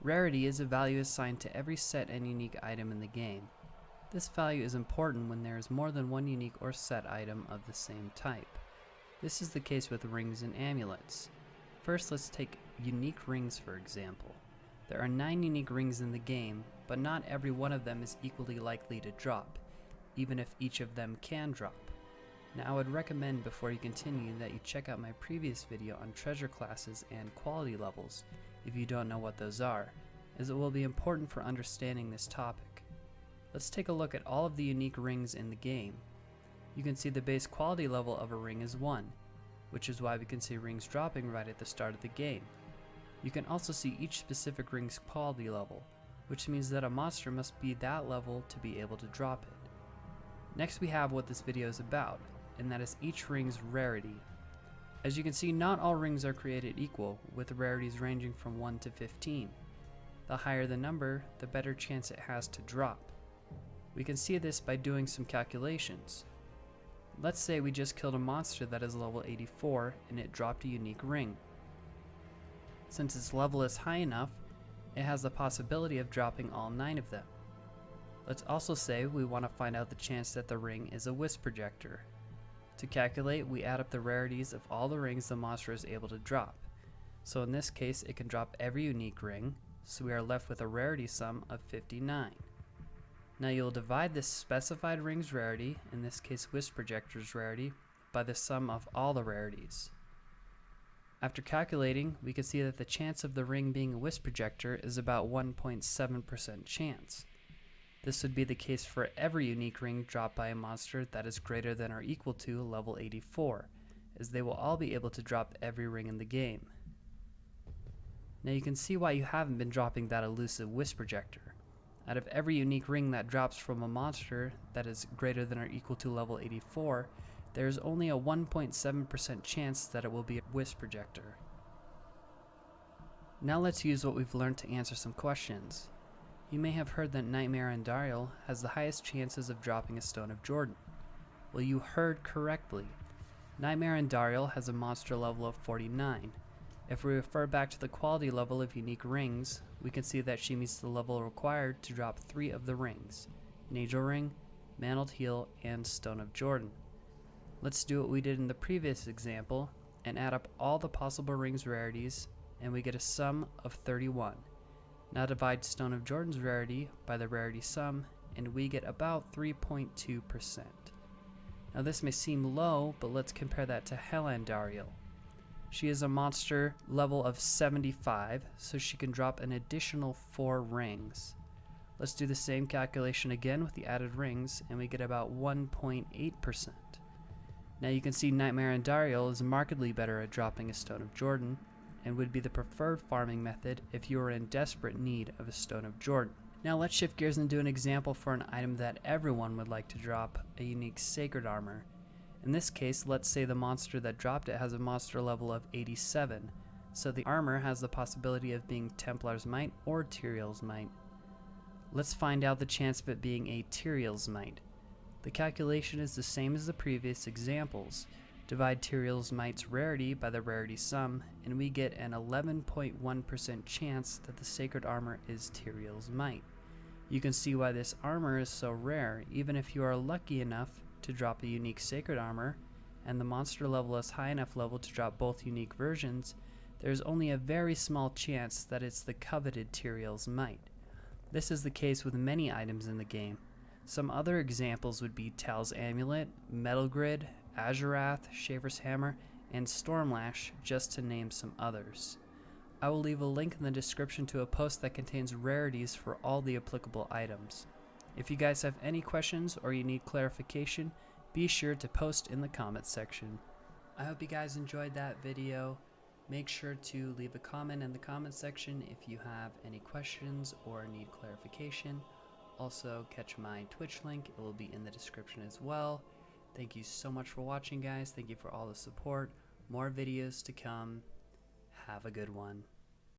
Rarity is a value assigned to every set and unique item in the game. This value is important when there is more than one unique or set item of the same type. This is the case with rings and amulets. First, let's take unique rings for example. There are 9 unique rings in the game, but not every one of them is equally likely to drop, even if each of them can drop. Now, I would recommend before you continue that you check out my previous video on treasure classes and quality levels if you don't know what those are, as it will be important for understanding this topic. Let's take a look at all of the unique rings in the game. You can see the base quality level of a ring is 1, which is why we can see rings dropping right at the start of the game. You can also see each specific ring's quality level, which means that a monster must be that level to be able to drop it. Next, we have what this video is about, and that is each ring's rarity. As you can see, not all rings are created equal, with rarities ranging from 1 to 15. The higher the number, the better chance it has to drop. We can see this by doing some calculations. Let's say we just killed a monster that is level 84 and it dropped a unique ring. Since its level is high enough, it has the possibility of dropping all 9 of them. Let's also say we want to find out the chance that the ring is a wisp projector. To calculate, we add up the rarities of all the rings the monster is able to drop. So in this case, it can drop every unique ring, so we are left with a rarity sum of 59. Now you'll divide this specified ring's rarity, in this case wisp projector's rarity, by the sum of all the rarities. After calculating, we can see that the chance of the ring being a wisp projector is about 1.7% chance. This would be the case for every unique ring dropped by a monster that is greater than or equal to level 84, as they will all be able to drop every ring in the game. Now you can see why you haven't been dropping that elusive wisp projector. Out of every unique ring that drops from a monster that is greater than or equal to level 84, there is only a 1.7% chance that it will be a wisp projector. Now let's use what we've learned to answer some questions. You may have heard that Nightmare and Dariel has the highest chances of dropping a Stone of Jordan. Well, you heard correctly. Nightmare and Dariel has a monster level of 49. If we refer back to the quality level of unique rings, we can see that she meets the level required to drop 3 of the rings: Nagel Ring, Mantled Heel, and Stone of Jordan. Let's do what we did in the previous example and add up all the possible rings' rarities, and we get a sum of 31. Now divide Stone of Jordan's rarity by the rarity sum, and we get about 3.2%. Now this may seem low, but let's compare that to Dariel. She is a monster level of 75, so she can drop an additional 4 rings. Let's do the same calculation again with the added rings, and we get about 1.8%. Now you can see Nightmare and Dariel is markedly better at dropping a Stone of Jordan, and would be the preferred farming method if you were in desperate need of a Stone of Jordan. Now let's shift gears and do an example for an item that everyone would like to drop, a unique sacred armor. In this case, let's say the monster that dropped it has a monster level of 87, so the armor has the possibility of being Templar's Might or Tyrael's Might. Let's find out the chance of it being a Tyrael's Might. The calculation is the same as the previous examples. Divide Tyrael's Might's rarity by the rarity sum, and we get an 11.1% chance that the sacred armor is Tyrael's Might. You can see why this armor is so rare. Even if you are lucky enough to drop a unique sacred armor, and the monster level is high enough level to drop both unique versions, there is only a very small chance that it's the coveted Tyrael's Might. This is the case with many items in the game. Some other examples would be Tal's Amulet, Metal Grid, Azurath, Shaver's Hammer, and Stormlash, just to name some others. I will leave a link in the description to a post that contains rarities for all the applicable items. If you guys have any questions or you need clarification, be sure to post in the comments section. I hope you guys enjoyed that video. Make sure to leave a comment in the comments section if you have any questions or need clarification. Also, catch my Twitch link, it will be in the description as well. Thank you so much for watching, guys. Thank you for all the support. More videos to come. Have a good one.